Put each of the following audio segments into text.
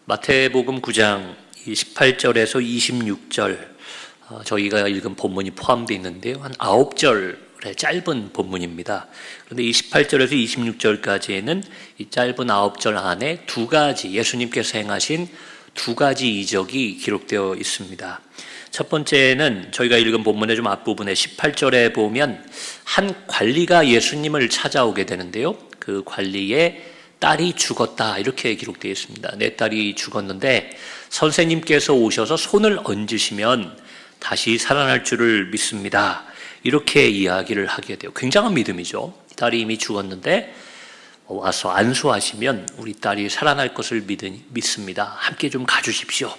마태복음 9장 18절에서 26절 저희가 읽은 본문이 포함되어 있는데요. 한 9절의 짧은 본문입니다. 그런데 이 18절에서 26절까지에는 이 짧은 9절 안에 두 가지 예수님께서 행하신 두 가지 이적이 기록되어 있습니다. 첫 번째는 저희가 읽은 본문의 좀 앞부분에 18절에 보면 한 관리가 예수님을 찾아오게 되는데요. 그 관리의 딸이 죽었다 이렇게 기록되어 있습니다. 내 딸이 죽었는데 선생님께서 오셔서 손을 얹으시면 다시 살아날 줄을 믿습니다. 이렇게 이야기를 하게 돼요. 굉장한 믿음이죠. 딸이 이미 죽었는데 와서 안수하시면 우리 딸이 살아날 것을 믿습니다. 함께 좀 가주십시오.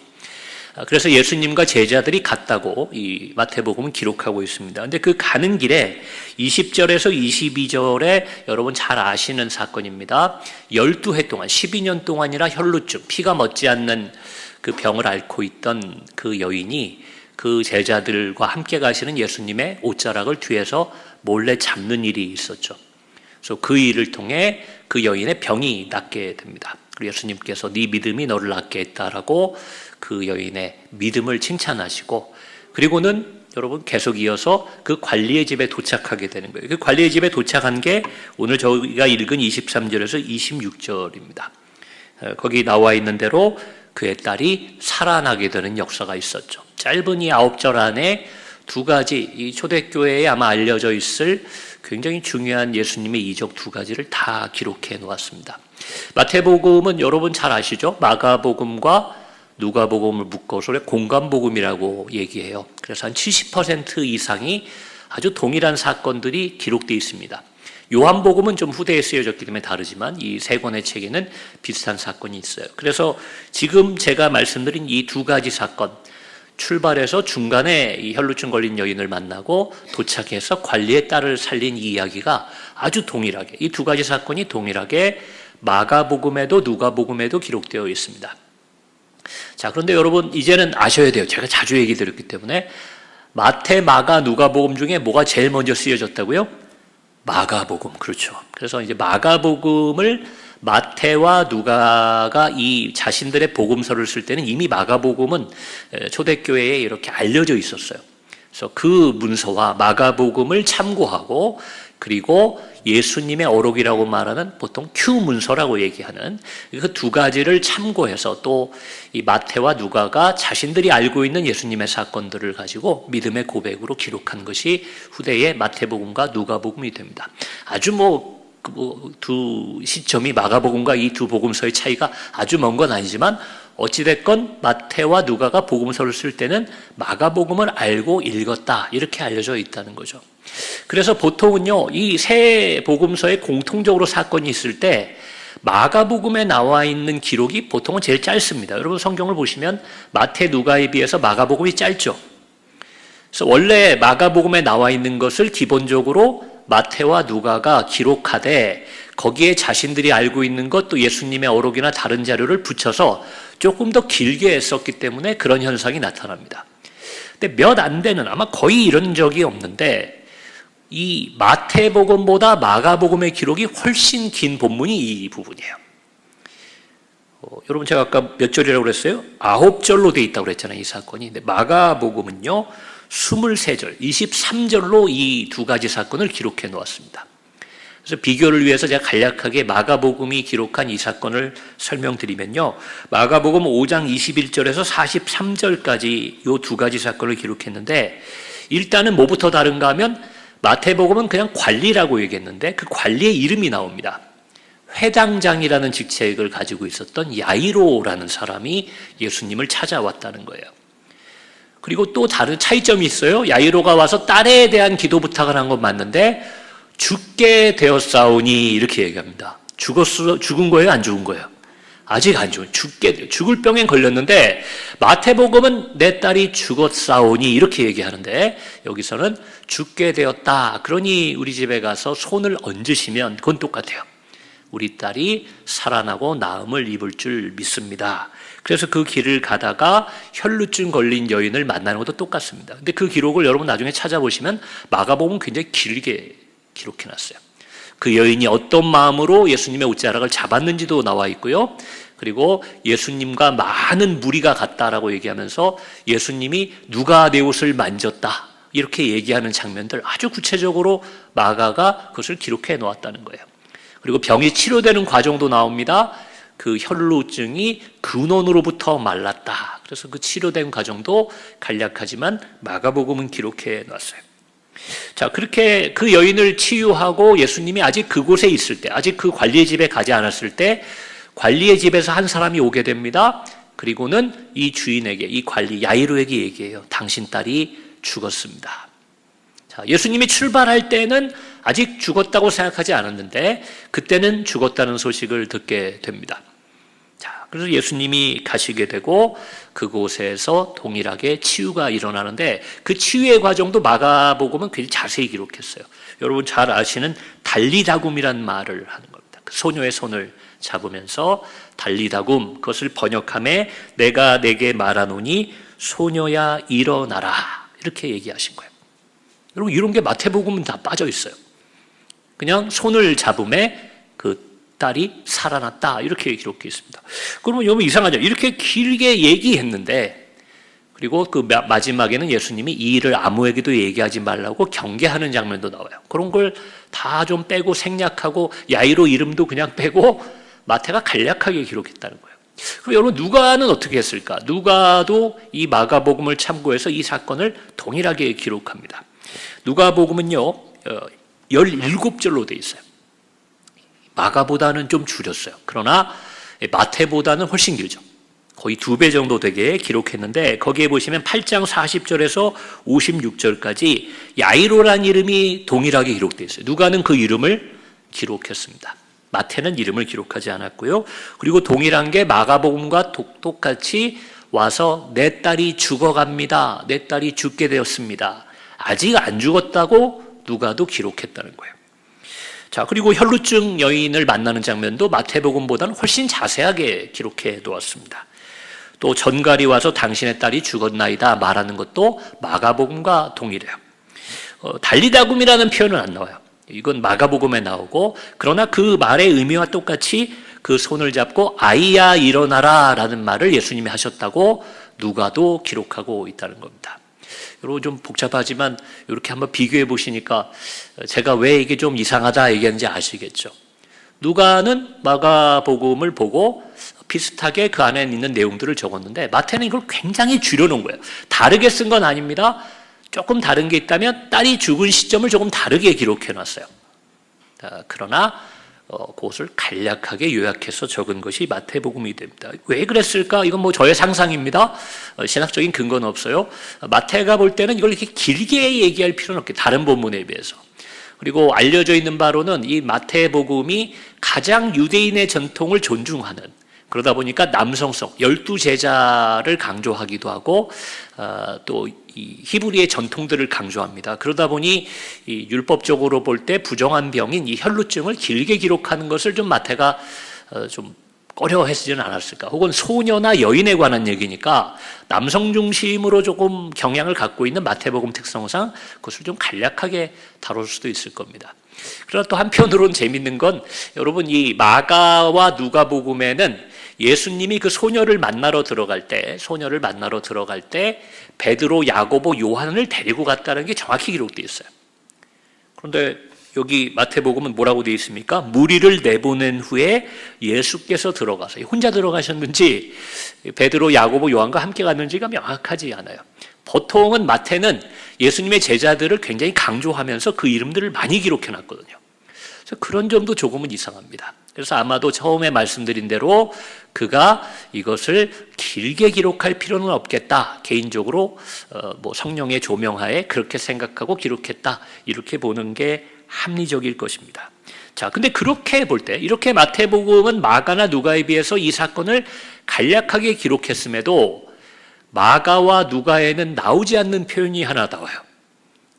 그래서 예수님과 제자들이 갔다고 이 마태복음은 기록하고 있습니다. 근데 그 가는 길에 20절에서 22절에 여러분 잘 아시는 사건입니다. 12해 동안 12년 동안이나 혈루증, 피가 멎지 않는 그 병을 앓고 있던 그 여인이 그 제자들과 함께 가시는 예수님의 옷자락을 뒤에서 몰래 잡는 일이 있었죠. 그래서 그 일을 통해 그 여인의 병이 낫게 됩니다. 그리고 예수님께서 네 믿음이 너를 낫게 했다라고 그 여인의 믿음을 칭찬하시고, 그리고는 여러분 계속 이어서 그 관리의 집에 도착하게 되는 거예요. 그 관리의 집에 도착한 게 오늘 저희가 읽은 23절에서 26절입니다. 거기 나와 있는 대로 그의 딸이 살아나게 되는 역사가 있었죠. 짧은 이 9절 안에 두 가지, 이 초대교회에 아마 알려져 있을 굉장히 중요한 예수님의 이적 두 가지를 다 기록해 놓았습니다. 마태복음은 여러분 잘 아시죠? 마가복음과 누가복음을 묶어서 공관복음이라고 얘기해요. 그래서 한 70% 이상이 아주 동일한 사건들이 기록되어 있습니다. 요한복음은 좀 후대에 쓰여졌기 때문에 다르지만 이 세 권의 책에는 비슷한 사건이 있어요. 그래서 지금 제가 말씀드린 이 두 가지 사건, 출발해서 중간에 이 혈루증 걸린 여인을 만나고 도착해서 관리의 딸을 살린 이 이야기가 아주 동일하게, 이 두 가지 사건이 동일하게 마가복음에도 누가복음에도 기록되어 있습니다. 자, 그런데 여러분 이제는 아셔야 돼요. 제가 자주 얘기 드렸기 때문에 마태, 마가, 누가복음 중에 뭐가 제일 먼저 쓰여졌다고요? 마가복음. 그렇죠. 그래서 이제 마가복음을 마태와 누가가 이 자신들의 복음서를 쓸 때는 이미 마가복음은 초대교회에 이렇게 알려져 있었어요. 그래서 그 문서와 마가복음을 참고하고, 그리고 예수님의 어록이라고 말하는 보통 Q 문서라고 얘기하는 그 두 가지를 참고해서 또 이 마태와 누가가 자신들이 알고 있는 예수님의 사건들을 가지고 믿음의 고백으로 기록한 것이 후대의 마태복음과 누가복음이 됩니다. 아주 두 시점이 마가복음과 이 두 복음서의 차이가 아주 먼 건 아니지만 어찌됐건 마태와 누가가 복음서를 쓸 때는 마가복음을 알고 읽었다 이렇게 알려져 있다는 거죠. 그래서 보통은요 이 세 복음서에 공통적으로 사건이 있을 때 마가복음에 나와 있는 기록이 보통은 제일 짧습니다. 여러분 성경을 보시면 마태, 누가에 비해서 마가복음이 짧죠. 그래서 원래 마가복음에 나와 있는 것을 기본적으로 마태와 누가가 기록하되 거기에 자신들이 알고 있는 것 또 예수님의 어록이나 다른 자료를 붙여서 조금 더 길게 썼기 때문에 그런 현상이 나타납니다. 근데 몇 안 되는, 아마 거의 이런 적이 없는데 이 마태복음보다 마가복음의 기록이 훨씬 긴 본문이 이 부분이에요. 여러분 제가 아까 몇 절이라고 그랬어요? 9절로 돼 있다고 그랬잖아요, 이 사건이. 근데 마가복음은요 23절, 23절로 이 두 가지 사건을 기록해 놓았습니다. 그래서 비교를 위해서 제가 간략하게 마가복음이 기록한 이 사건을 설명드리면요. 마가복음 5장 21절에서 43절까지 이 두 가지 사건을 기록했는데, 일단은 뭐부터 다른가 하면 마태복음은 그냥 관리라고 얘기했는데 그 관리의 이름이 나옵니다. 회당장이라는 직책을 가지고 있었던 야이로라는 사람이 예수님을 찾아왔다는 거예요. 그리고 또 다른 차이점이 있어요. 야이로가 와서 딸에 대한 기도 부탁을 한 건 맞는데 죽게 되었사오니 이렇게 얘기합니다. 죽은 거예요? 안 죽은 거예요? 아직 안 죽은, 죽을 병에 걸렸는데 마태복음은 내 딸이 죽었사오니 이렇게 얘기하는데 여기서는 죽게 되었다. 그러니 우리 집에 가서 손을 얹으시면 그건 똑같아요. 우리 딸이 살아나고 나음을 입을 줄 믿습니다. 그래서 그 길을 가다가 혈루증 걸린 여인을 만나는 것도 똑같습니다. 근데 그 기록을 여러분 나중에 찾아보시면 마가복음은 굉장히 길게 기록해놨어요. 그 여인이 어떤 마음으로 예수님의 옷자락을 잡았는지도 나와 있고요. 그리고 예수님과 많은 무리가 갔다라고 얘기하면서 예수님이 누가 내 옷을 만졌다 이렇게 얘기하는 장면들 아주 구체적으로 마가가 그것을 기록해 놓았다는 거예요. 그리고 병이 치료되는 과정도 나옵니다. 그 혈루증이 근원으로부터 말랐다. 그래서 그 치료된 과정도 간략하지만 마가복음은 기록해 놨어요. 자, 그렇게 그 여인을 치유하고 예수님이 아직 그곳에 있을 때, 아직 그 관리의 집에 가지 않았을 때 관리의 집에서 한 사람이 오게 됩니다. 그리고는 이 주인에게, 이 관리 야이로에게 얘기해요. 당신 딸이 죽었습니다. 자, 예수님이 출발할 때는 아직 죽었다고 생각하지 않았는데 그때는 죽었다는 소식을 듣게 됩니다. 자, 그래서 예수님이 가시게 되고 그곳에서 동일하게 치유가 일어나는데 그 치유의 과정도 마가복음은 굉장히 자세히 기록했어요. 여러분 잘 아시는 달리다굼이라는 말을 하는 겁니다. 그 소녀의 손을 잡으면서 달리다굼, 그것을 번역함에 내가 내게 말하노니 소녀야 일어나라 이렇게 얘기하신 거예요. 여러분 이런 게 마태복음은 다 빠져 있어요. 그냥 손을 잡음에 그 딸이 살아났다 이렇게 기록해 있습니다. 그러면 여러분 이상하죠? 이렇게 길게 얘기했는데 그리고 그 마지막에는 예수님이 이 일을 아무에게도 얘기하지 말라고 경계하는 장면도 나와요. 그런 걸 다 좀 빼고 생략하고 야이로 이름도 그냥 빼고 마태가 간략하게 기록했다는 거예요. 그럼 여러분 누가는 어떻게 했을까? 누가도 이 마가복음을 참고해서 이 사건을 동일하게 기록합니다. 누가복음은요 17절로 돼 있어요. 마가보다는 좀 줄였어요. 그러나 마태보다는 훨씬 길죠. 거의 2배 정도 되게 기록했는데 거기에 보시면 8장 40절에서 56절까지 야이로란 이름이 동일하게 기록되어 있어요. 누가는 그 이름을 기록했습니다. 마태는 이름을 기록하지 않았고요. 그리고 동일한 게 마가복음과 똑같이 와서 내 딸이 죽어갑니다. 내 딸이 죽게 되었습니다. 아직 안 죽었다고 누가도 기록했다는 거예요. 자, 그리고 혈루증 여인을 만나는 장면도 마태복음보다는 훨씬 자세하게 기록해 두었습니다. 또 전갈이 와서 당신의 딸이 죽었나이다 말하는 것도 마가복음과 동일해요. 달리다굼이라는 표현은 안 나와요. 이건 마가복음에 나오고 그러나 그 말의 의미와 똑같이 그 손을 잡고 아이야 일어나라 라는 말을 예수님이 하셨다고 누가도 기록하고 있다는 겁니다. 여러분 좀 복잡하지만 이렇게 한번 비교해 보시니까 제가 왜 이게 좀 이상하다 얘기하는지 아시겠죠. 누가는 마가복음을 보고 비슷하게 그 안에 있는 내용들을 적었는데 마태는 이걸 굉장히 줄여놓은 거예요. 다르게 쓴 건 아닙니다. 조금 다른 게 있다면 딸이 죽은 시점을 조금 다르게 기록해놨어요. 그러나 그것을 간략하게 요약해서 적은 것이 마태복음이 됩니다. 왜 그랬을까? 이건 뭐 저의 상상입니다. 신학적인 근거는 없어요. 마태가 볼 때는 이걸 이렇게 길게 얘기할 필요는 없게 다른 본문에 비해서. 그리고 알려져 있는 바로는 이 마태복음이 가장 유대인의 전통을 존중하는 그러다 보니까 남성성, 12제자를 강조하기도 하고 또 이 히브리의 전통들을 강조합니다. 그러다 보니 이 율법적으로 볼 때 부정한 병인 이 혈루증을 길게 기록하는 것을 좀 마태가 좀 꺼려하지는 않았을까? 혹은 소녀나 여인에 관한 얘기니까 남성 중심으로 조금 경향을 갖고 있는 마태복음 특성상 그것을 좀 간략하게 다룰 수도 있을 겁니다. 그러나 또 한편으로는 재밌는 건 여러분 이 마가와 누가복음에는 예수님이 그 소녀를 만나러 들어갈 때 베드로, 야고보, 요한을 데리고 갔다는 게 정확히 기록되어 있어요. 그런데 여기 마태복음은 뭐라고 되어 있습니까? 무리를 내보낸 후에 예수께서 들어가서 혼자 들어가셨는지 베드로, 야고보, 요한과 함께 갔는지가 명확하지 않아요. 보통은 마태는 예수님의 제자들을 굉장히 강조하면서 그 이름들을 많이 기록해놨거든요. 그래서 그런 점도 조금은 이상합니다. 그래서 아마도 처음에 말씀드린 대로 그가 이것을 길게 기록할 필요는 없겠다. 개인적으로 뭐 성령의 조명하에 그렇게 생각하고 기록했다. 이렇게 보는 게 합리적일 것입니다. 자, 근데 그렇게 볼 때 이렇게 마태복음은 마가나 누가에 비해서 이 사건을 간략하게 기록했음에도 마가와 누가에는 나오지 않는 표현이 하나 나와요.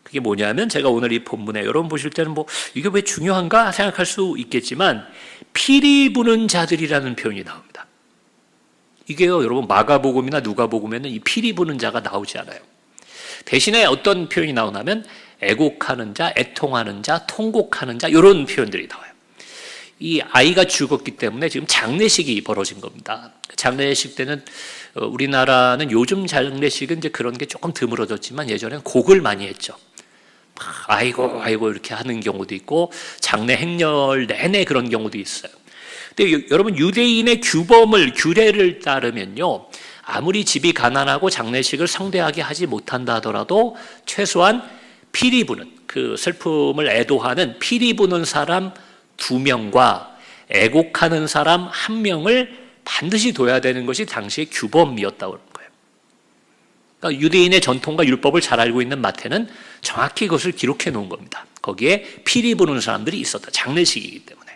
그게 뭐냐면 제가 오늘 이 본문에 여러분 보실 때는 뭐 이게 왜 중요한가 생각할 수 있겠지만 피리 부는 자들이라는 표현이 나옵니다. 이게요 여러분 마가복음이나 누가복음에는 이 피리 부는 자가 나오지 않아요. 대신에 어떤 표현이 나오냐면 애곡하는 자, 애통하는 자, 통곡하는 자 이런 표현들이 나와요. 이 아이가 죽었기 때문에 지금 장례식이 벌어진 겁니다. 장례식 때는 우리나라는 요즘 장례식은 이제 그런 게 조금 드물어졌지만 예전에는 곡을 많이 했죠. 아이고 아이고 이렇게 하는 경우도 있고 장례 행렬 내내 그런 경우도 있어요. 근데 여러분 유대인의 규례를 따르면요, 아무리 집이 가난하고 장례식을 성대하게 하지 못한다 하더라도 최소한 피리 부는, 그 슬픔을 애도하는 피리 부는 사람 2명과 애곡하는 사람 1명을 반드시 둬야 되는 것이 당시의 규범이었다고 하는 거예요. 그러니까 유대인의 전통과 율법을 잘 알고 있는 마태는 정확히 그것을 기록해 놓은 겁니다. 거기에 피리 부는 사람들이 있었다. 장례식이기 때문에.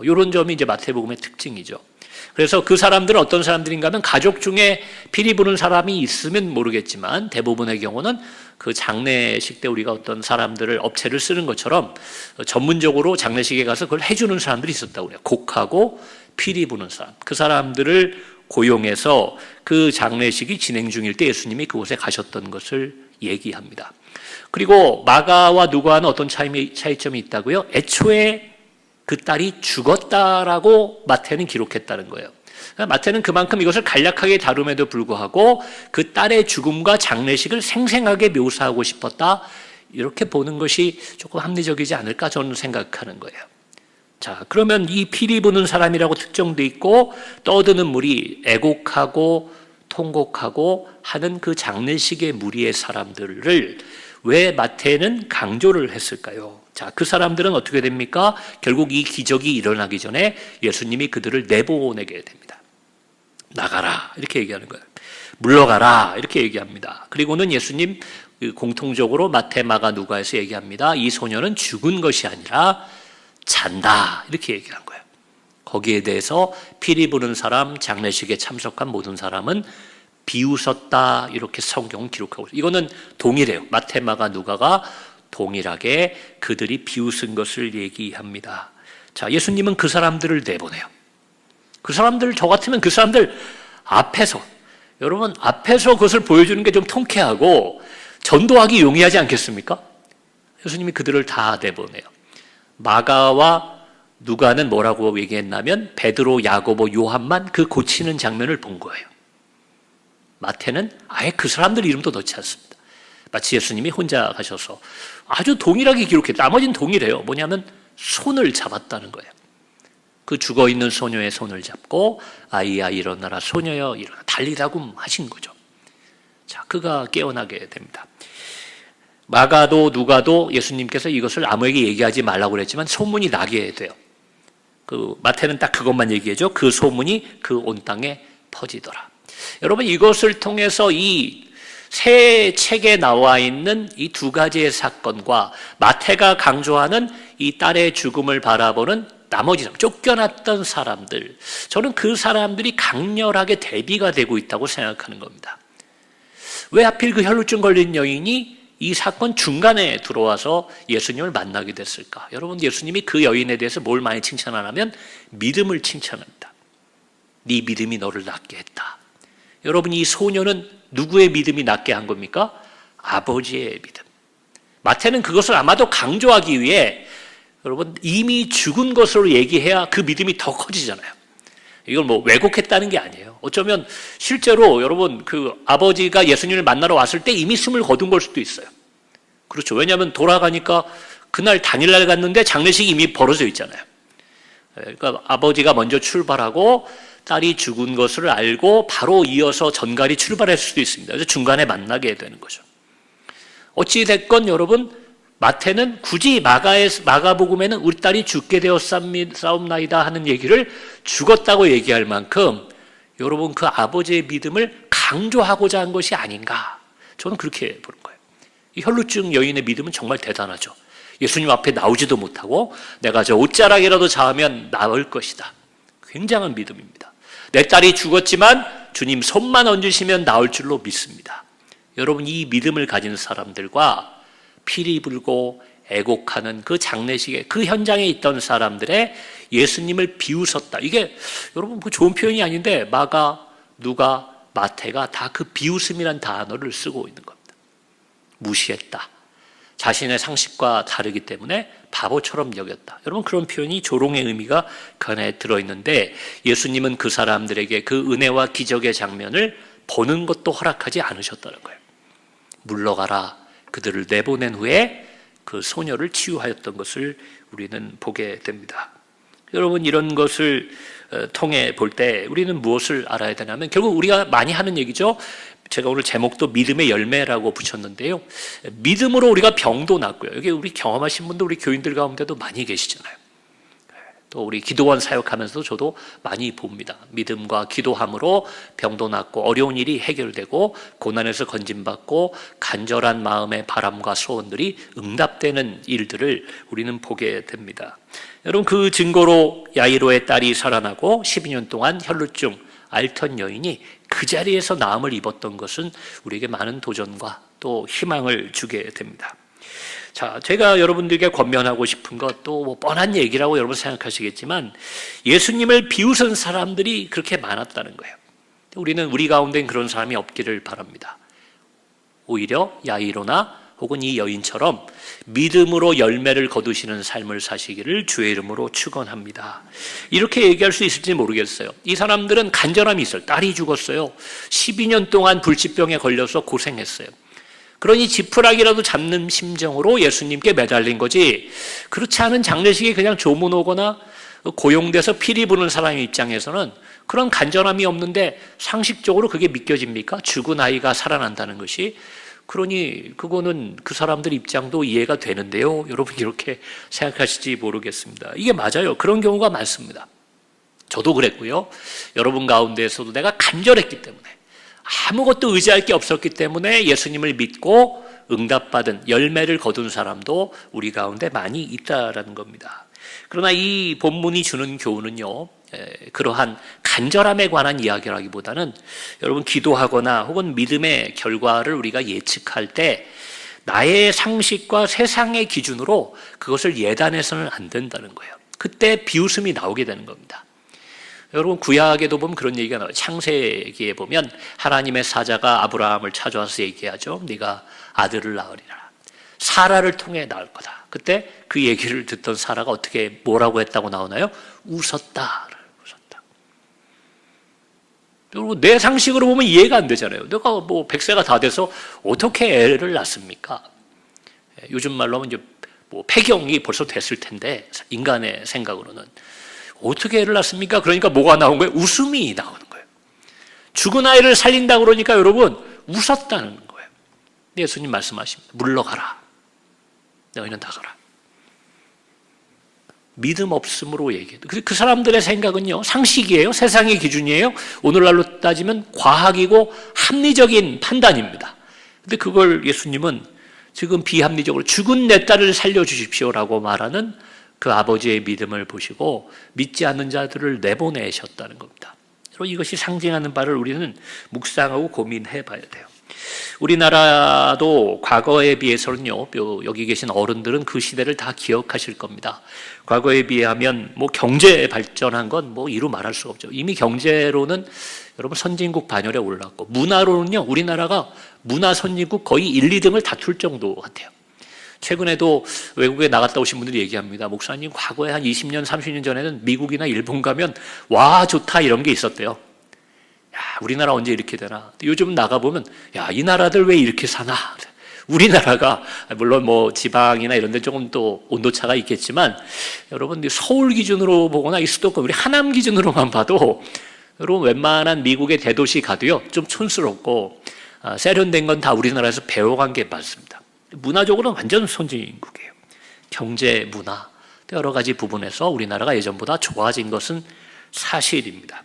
이런 점이 이제 마태복음의 특징이죠. 그래서 그 사람들은 어떤 사람들인가 하면 가족 중에 피리 부는 사람이 있으면 모르겠지만 대부분의 경우는 그 장례식 때 우리가 어떤 사람들을 업체를 쓰는 것처럼 전문적으로 장례식에 가서 그걸 해주는 사람들이 있었다고 그래요. 곡하고 피리 부는 사람. 그 사람들을 고용해서 그 장례식이 진행 중일 때 예수님이 그곳에 가셨던 것을 얘기합니다. 그리고 마가와 누가는 어떤 차이점이 있다고요? 애초에 그 딸이 죽었다라고 마태는 기록했다는 거예요. 마태는 그만큼 이것을 간략하게 다룸에도 불구하고 그 딸의 죽음과 장례식을 생생하게 묘사하고 싶었다, 이렇게 보는 것이 조금 합리적이지 않을까 저는 생각하는 거예요. 자, 그러면 이 피리 부는 사람이라고 특정돼 있고 떠드는 무리, 애곡하고 통곡하고 하는 그 장례식의 무리의 사람들을 왜 마태는 강조를 했을까요? 자, 그 사람들은 어떻게 됩니까? 결국 이 기적이 일어나기 전에 예수님이 그들을 내보내게 됩니다. 나가라 이렇게 얘기하는 거예요. 물러가라 이렇게 얘기합니다. 그리고는 예수님 공통적으로 마태, 마가, 누가에서 얘기합니다. 이 소녀는 죽은 것이 아니라 잔다 이렇게 얘기한 거예요. 거기에 대해서 피리 부는 사람, 장례식에 참석한 모든 사람은 비웃었다 이렇게 성경은 기록하고 있어요. 이거는 동일해요. 마태, 마가, 누가가 동일하게 그들이 비웃은 것을 얘기합니다. 자, 예수님은 그 사람들을 내보내요. 그 사람들, 저 같으면 그 사람들 앞에서, 여러분 앞에서 그것을 보여주는 게 좀 통쾌하고 전도하기 용이하지 않겠습니까? 예수님이 그들을 다 내보내요. 마가와 누가는 뭐라고 얘기했냐면 베드로, 야고보, 요한만 그 고치는 장면을 본 거예요. 마태는 아예 그 사람들 이름도 넣지 않습니다. 마치 예수님이 혼자 가셔서 아주 동일하게 기록해요. 나머지는 동일해요. 뭐냐면 손을 잡았다는 거예요. 그 죽어있는 소녀의 손을 잡고 아이야 일어나라, 소녀여 일어나라, 달리라고 하신 거죠. 자, 그가 깨어나게 됩니다. 마가도 누가도 예수님께서 이것을 아무에게 얘기하지 말라고 그랬지만 소문이 나게 돼요. 그 마태는 딱 그것만 얘기해줘. 그 소문이 그 온 땅에 퍼지더라. 여러분, 이것을 통해서 이 새 책에 나와 있는 이 2가지의 사건과 마태가 강조하는 이 딸의 죽음을 바라보는 나머지 쫓겨났던 사람들, 저는 그 사람들이 강렬하게 대비가 되고 있다고 생각하는 겁니다. 왜 하필 그 혈루증 걸린 여인이 이 사건 중간에 들어와서 예수님을 만나게 됐을까? 여러분, 예수님이 그 여인에 대해서 뭘 많이 칭찬하냐면 믿음을 칭찬합니다. 네 믿음이 너를 낫게 했다. 여러분, 이 소녀는 누구의 믿음이 낫게 한 겁니까? 아버지의 믿음. 마태는 그것을 아마도 강조하기 위해 여러분 이미 죽은 것으로 얘기해야 그 믿음이 더 커지잖아요. 이걸 뭐 왜곡했다는 게 아니에요. 어쩌면 실제로 여러분 그 아버지가 예수님을 만나러 왔을 때 이미 숨을 거둔 걸 수도 있어요. 그렇죠. 왜냐하면 돌아가니까 그날 당일날 갔는데 장례식이 이미 벌어져 있잖아요. 그러니까 아버지가 먼저 출발하고 딸이 죽은 것을 알고 바로 이어서 전갈이 출발했을 수도 있습니다. 그래서 중간에 만나게 되는 거죠. 어찌됐건 여러분, 마태는 굳이 마가복음에는 우리 딸이 죽게 되었사옵나이다 하는 얘기를 죽었다고 얘기할 만큼 여러분 그 아버지의 믿음을 강조하고자 한 것이 아닌가, 저는 그렇게 보는 거예요. 이 혈루증 여인의 믿음은 정말 대단하죠. 예수님 앞에 나오지도 못하고 내가 저 옷자락이라도 잡으면 나을 것이다. 굉장한 믿음입니다. 내 딸이 죽었지만 주님 손만 얹으시면 나을 줄로 믿습니다. 여러분, 이 믿음을 가진 사람들과 피리 불고 애곡하는 그 장례식에 그 현장에 있던 사람들의 예수님을 비웃었다. 이게 여러분 그 좋은 표현이 아닌데 마가, 누가, 마태가 다 그 비웃음이란 단어를 쓰고 있는 겁니다. 무시했다. 자신의 상식과 다르기 때문에 바보처럼 여겼다. 여러분, 그런 표현이 조롱의 의미가 그 안에 들어있는데 예수님은 그 사람들에게 그 은혜와 기적의 장면을 보는 것도 허락하지 않으셨다는 거예요. 물러가라. 그들을 내보낸 후에 그 소녀를 치유하였던 것을 우리는 보게 됩니다. 여러분, 이런 것을 통해 볼 때 우리는 무엇을 알아야 되냐면 결국 우리가 많이 하는 얘기죠. 제가 오늘 제목도 믿음의 열매라고 붙였는데요. 믿음으로 우리가 병도 낫고요. 여기 우리 경험하신 분도 우리 교인들 가운데도 많이 계시잖아요. 또 우리 기도원 사역하면서도 저도 많이 봅니다. 믿음과 기도함으로 병도 낫고 어려운 일이 해결되고 고난에서 건짐받고 간절한 마음의 바람과 소원들이 응답되는 일들을 우리는 보게 됩니다. 여러분, 그 증거로 야이로의 딸이 살아나고 12년 동안 혈루증 앓던 여인이 그 자리에서 나음을 입었던 것은 우리에게 많은 도전과 또 희망을 주게 됩니다. 자, 제가 여러분들에게 권면하고 싶은 것도 뭐 뻔한 얘기라고 여러분 생각하시겠지만 예수님을 비웃은 사람들이 그렇게 많았다는 거예요. 우리는 우리 가운데는 그런 사람이 없기를 바랍니다. 오히려 야이로나 혹은 이 여인처럼 믿음으로 열매를 거두시는 삶을 사시기를 주의 이름으로 축원합니다. 이렇게 얘기할 수 있을지 모르겠어요. 이 사람들은 간절함이 있어요. 딸이 죽었어요. 12년 동안 불치병에 걸려서 고생했어요. 그러니 지푸라기라도 잡는 심정으로 예수님께 매달린 거지, 그렇지 않은 장례식에 그냥 조문 오거나 고용돼서 피리 부는 사람의 입장에서는 그런 간절함이 없는데 상식적으로 그게 믿겨집니까? 죽은 아이가 살아난다는 것이. 그러니 그거는 그 사람들 입장도 이해가 되는데요. 여러분, 이렇게 생각하실지 모르겠습니다. 이게 맞아요. 그런 경우가 많습니다. 저도 그랬고요. 여러분 가운데에서도 내가 간절했기 때문에, 아무것도 의지할 게 없었기 때문에 예수님을 믿고 응답받은 열매를 거둔 사람도 우리 가운데 많이 있다라는 겁니다. 그러나 이 본문이 주는 교훈은요, 그러한 간절함에 관한 이야기라기보다는 여러분, 기도하거나 혹은 믿음의 결과를 우리가 예측할 때 나의 상식과 세상의 기준으로 그것을 예단해서는 안 된다는 거예요. 그때 비웃음이 나오게 되는 겁니다. 여러분, 구약에도 보면 그런 얘기가 나와요. 창세기에 보면 하나님의 사자가 아브라함을 찾아와서 얘기하죠. 네가 아들을 낳으리라. 사라를 통해 낳을 거다. 그때 그 얘기를 듣던 사라가 어떻게 뭐라고 했다고 나오나요? 웃었다. 여러분, 내 상식으로 보면 이해가 안 되잖아요. 내가 뭐 100세가 다 돼서 어떻게 애를 낳습니까? 요즘 말로 하면 이제 뭐 폐경이 벌써 됐을 텐데, 인간의 생각으로는 어떻게 애를 낳습니까? 그러니까 뭐가 나온 거예요? 웃음이 나오는 거예요. 죽은 아이를 살린다고 그러니까 여러분, 웃었다는 거예요. 예수님 말씀하십니다. 물러가라. 너희는 나가라. 믿음 없음으로 얘기해요. 그 사람들의 생각은요, 상식이에요. 세상의 기준이에요. 오늘날로 따지면 과학이고 합리적인 판단입니다. 근데 그걸 예수님은 지금 비합리적으로 죽은 내 딸을 살려주십시오라고 말하는 그 아버지의 믿음을 보시고 믿지 않는 자들을 내보내셨다는 겁니다. 여러분, 이것이 상징하는 바를 우리는 묵상하고 고민해 봐야 돼요. 우리나라도 과거에 비해서는요, 여기 계신 어른들은 그 시대를 다 기억하실 겁니다. 과거에 비하면 뭐 경제 발전한 건 뭐 이루 말할 수가 없죠. 이미 경제로는 여러분 선진국 반열에 올랐고, 문화로는요, 우리나라가 문화 선진국 거의 1, 2등을 다툴 정도 같아요. 최근에도 외국에 나갔다 오신 분들이 얘기합니다. 목사님, 과거에 한 20년, 30년 전에는 미국이나 일본 가면 와, 좋다 이런 게 있었대요. 야, 우리나라 언제 이렇게 되나? 요즘 나가보면 야, 이 나라들 왜 이렇게 사나? 우리나라가 물론 뭐 지방이나 이런 데 조금 또 온도차가 있겠지만, 여러분 서울 기준으로 보거나 이 수도권 우리 하남 기준으로만 봐도 여러분 웬만한 미국의 대도시 가도요 좀 촌스럽고 세련된 건 다 우리나라에서 배워간 게 많습니다. 문화적으로는 완전 선진국이에요. 경제, 문화 여러 가지 부분에서 우리나라가 예전보다 좋아진 것은 사실입니다.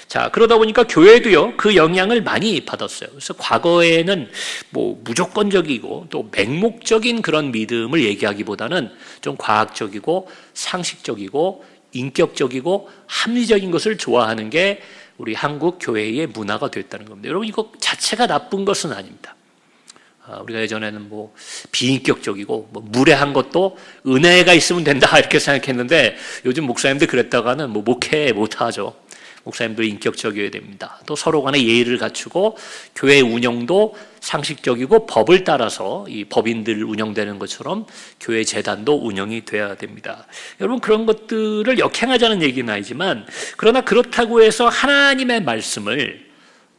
자, 그러다 보니까 교회도요, 그 영향을 많이 받았어요. 그래서 과거에는 뭐 무조건적이고 또 맹목적인 그런 믿음을 얘기하기보다는 좀 과학적이고 상식적이고 인격적이고 합리적인 것을 좋아하는 게 우리 한국 교회의 문화가 됐다는 겁니다. 여러분, 이거 자체가 나쁜 것은 아닙니다. 우리가 예전에는 뭐 비인격적이고 뭐 무례한 것도 은혜가 있으면 된다 이렇게 생각했는데, 요즘 목사님들 그랬다가는 뭐 목회 못하죠. 목사님도 인격적이어야 됩니다. 또 서로 간에 예의를 갖추고 교회 운영도 상식적이고 법을 따라서 이 법인들 운영되는 것처럼 교회 재단도 운영이 돼야 됩니다. 여러분 그런 것들을 역행하자는 얘기는 아니지만 그러나 그렇다고 해서 하나님의 말씀을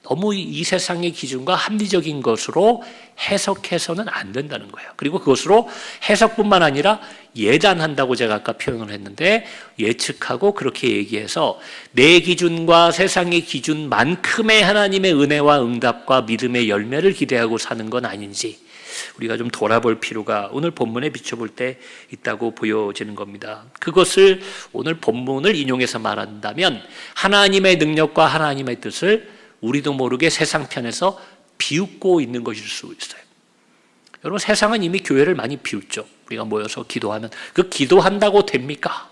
너무 이 세상의 기준과 합리적인 것으로 해석해서는 안 된다는 거예요. 그리고 그것으로 해석뿐만 아니라 예단한다고 제가 아까 표현을 했는데 예측하고 그렇게 얘기해서 내 기준과 세상의 기준만큼의 하나님의 은혜와 응답과 믿음의 열매를 기대하고 사는 건 아닌지 우리가 좀 돌아볼 필요가 오늘 본문에 비춰볼 때 있다고 보여지는 겁니다. 그것을 오늘 본문을 인용해서 말한다면 하나님의 능력과 하나님의 뜻을 우리도 모르게 세상 편에서 비웃고 있는 것일 수 있어요. 여러분 세상은 이미 교회를 많이 비웃죠. 우리가 모여서 기도하면 그 기도한다고 됩니까?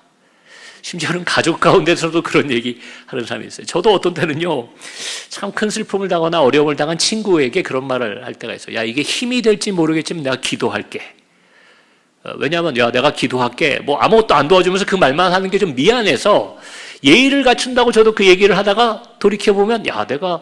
심지어는 가족 가운데서도 그런 얘기 하는 사람이 있어요. 저도 어떤 때는요 참 큰 슬픔을 당하거나 어려움을 당한 친구에게 그런 말을 할 때가 있어요. 야 이게 힘이 될지 모르겠지만 내가 기도할게. 왜냐하면 야 내가 기도할게 뭐 아무것도 안 도와주면서 그 말만 하는 게 좀 미안해서 예의를 갖춘다고 저도 그 얘기를 하다가 돌이켜보면 야 내가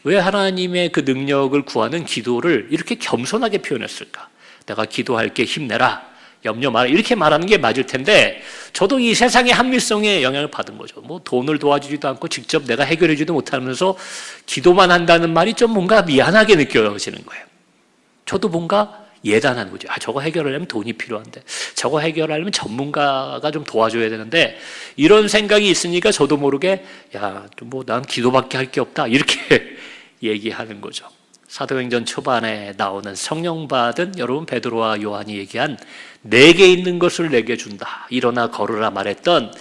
왜 하나님의 그 능력을 구하는 기도를 이렇게 겸손하게 표현했을까? 내가 기도할게 힘내라 염려 마라 이렇게 말하는 게 맞을 텐데 저도 이 세상의 합리성에 영향을 받은 거죠. 뭐 돈을 도와주지도 않고 직접 내가 해결해주지도 못하면서 기도만 한다는 말이 좀 뭔가 미안하게 느껴지는 거예요. 저도 뭔가 예단하는 거죠. 저거 해결하려면 돈이 필요한데 저거 해결하려면 전문가가 좀 도와줘야 되는데 이런 생각이 있으니까 저도 모르게 뭐 난 기도밖에 할 게 없다 이렇게 얘기하는 거죠. 사도행전 초반에 나오는 성령 받은 여러분 베드로와 요한이 얘기한 내게 있는 것을 내게 준다 일어나 걸으라 말했던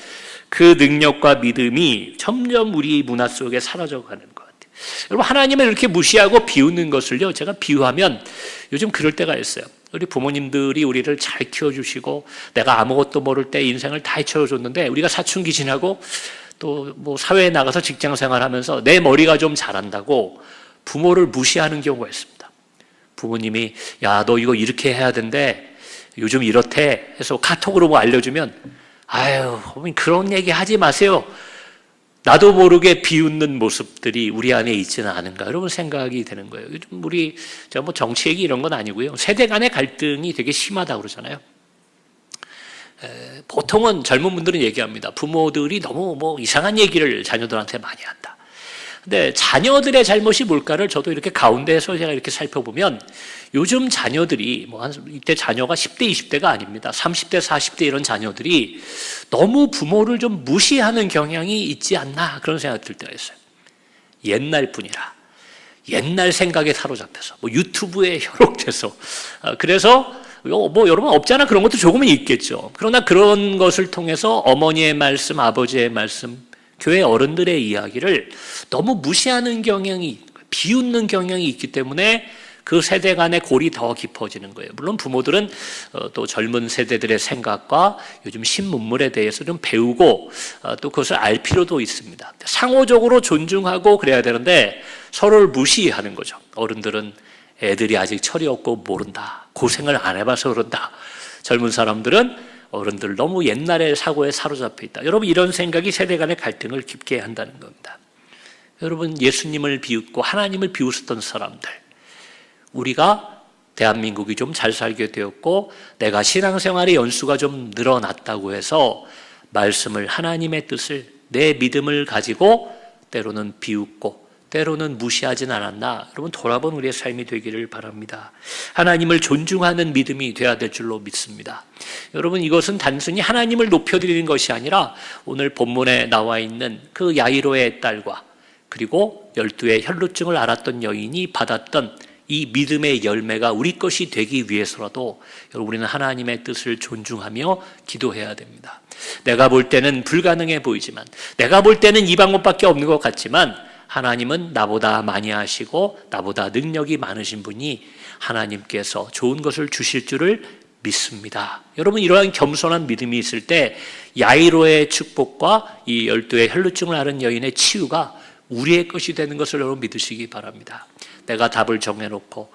그 능력과 믿음이 점점 우리 문화 속에 사라져가는 것 같아요. 여러분 하나님을 이렇게 무시하고 비웃는 것을요 제가 비유하면 요즘 그럴 때가 있어요. 우리 부모님들이 우리를 잘 키워주시고 내가 아무것도 모를 때 인생을 다 헤쳐줬는데 우리가 사춘기 지나고 또 뭐 사회에 나가서 직장생활하면서 내 머리가 좀 자란다고 부모를 무시하는 경우가 있습니다. 부모님이 야 너 이거 이렇게 해야 된대 요즘 이렇대 해서 카톡으로 뭐 알려주면 아유 그런 얘기 하지 마세요. 나도 모르게 비웃는 모습들이 우리 안에 있지는 않은가 여러분 생각이 되는 거예요. 요즘 제가 뭐 정치 얘기 이런 건 아니고요. 세대 간의 갈등이 되게 심하다고 그러잖아요. 보통은 젊은 분들은 얘기합니다. 부모들이 너무 뭐 이상한 얘기를 자녀들한테 많이 한다. 근데 자녀들의 잘못이 뭘까를 저도 이렇게 가운데에서 제가 이렇게 살펴보면 요즘 자녀들이 이때 자녀가 10대, 20대가 아닙니다. 30대, 40대 이런 자녀들이 너무 부모를 좀 무시하는 경향이 있지 않나 그런 생각이 들 때가 있어요. 옛날 뿐이라. 옛날 생각에 사로잡혀서 유튜브에 현혹돼서 그래서 뭐 여러분 없잖아 그런 것도 조금은 있겠죠. 그러나 그런 것을 통해서 어머니의 말씀, 아버지의 말씀 교회 어른들의 이야기를 너무 무시하는 경향이 비웃는 경향이 있기 때문에 그 세대 간의 골이 더 깊어지는 거예요. 물론 부모들은 또 젊은 세대들의 생각과 요즘 신문물에 대해서 좀 배우고 또 그것을 알 필요도 있습니다. 상호적으로 존중하고 그래야 되는데 서로를 무시하는 거죠. 어른들은 애들이 아직 철이 없고 모른다. 고생을 안 해봐서 그런다. 젊은 사람들은 어른들 너무 옛날의 사고에 사로잡혀 있다. 여러분 이런 생각이 세대 간의 갈등을 깊게 한다는 겁니다. 여러분 예수님을 비웃고 하나님을 비웃었던 사람들 우리가 대한민국이 좀 잘 살게 되었고 내가 신앙생활의 연수가 좀 늘어났다고 해서 말씀을 하나님의 뜻을 내 믿음을 가지고 때로는 비웃고 때로는 무시하진 않았나 여러분 돌아본 우리의 삶이 되기를 바랍니다. 하나님을 존중하는 믿음이 돼야 될 줄로 믿습니다. 여러분 이것은 단순히 하나님을 높여드리는 것이 아니라 오늘 본문에 나와 있는 그 야이로의 딸과 그리고 12의 혈루증을 앓았던 여인이 받았던 이 믿음의 열매가 우리 것이 되기 위해서라도 여러분 우리는 하나님의 뜻을 존중하며 기도해야 됩니다. 내가 볼 때는 불가능해 보이지만 내가 볼 때는 이 방법밖에 없는 것 같지만 하나님은 나보다 많이 하시고 나보다 능력이 많으신 분이 하나님께서 좋은 것을 주실 줄을 믿습니다. 여러분 이러한 겸손한 믿음이 있을 때 야이로의 축복과 이 12의 혈루증을 앓은 여인의 치유가 우리의 것이 되는 것을 여러분 믿으시기 바랍니다. 내가 답을 정해놓고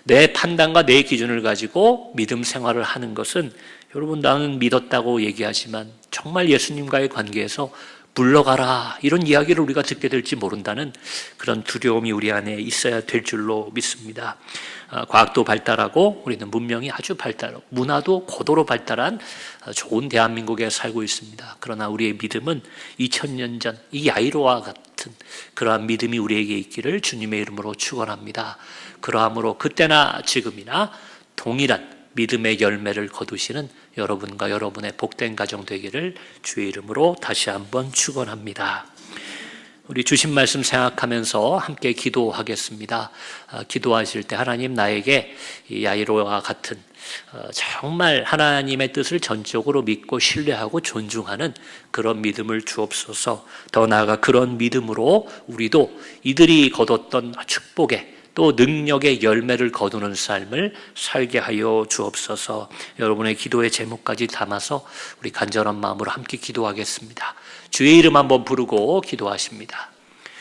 내 판단과 내 기준을 가지고 믿음 생활을 하는 것은 여러분 나는 믿었다고 얘기하지만 정말 예수님과의 관계에서 물러가라 이런 이야기를 우리가 듣게 될지 모른다는 그런 두려움이 우리 안에 있어야 될 줄로 믿습니다. 과학도 발달하고 우리는 문명이 아주 발달하고 문화도 고도로 발달한 좋은 대한민국에 살고 있습니다. 그러나 우리의 믿음은 2000년 전 이 야이로와 같은 그러한 믿음이 우리에게 있기를 주님의 이름으로 축원합니다. 그러함으로 그때나 지금이나 동일한 믿음의 열매를 거두시는 여러분과 여러분의 복된 가정 되기를 주의 이름으로 다시 한번 축원합니다. 우리 주신 말씀 생각하면서 함께 기도하겠습니다. 기도하실 때 하나님 나에게 이 야이로와 같은 정말 하나님의 뜻을 전적으로 믿고 신뢰하고 존중하는 그런 믿음을 주옵소서. 더 나아가 그런 믿음으로 우리도 이들이 거뒀던 축복의 또 능력의 열매를 거두는 삶을 살게 하여 주옵소서. 여러분의 기도의 제목까지 담아서 우리 간절한 마음으로 함께 기도하겠습니다. 주의 이름 한번 부르고 기도하십니다.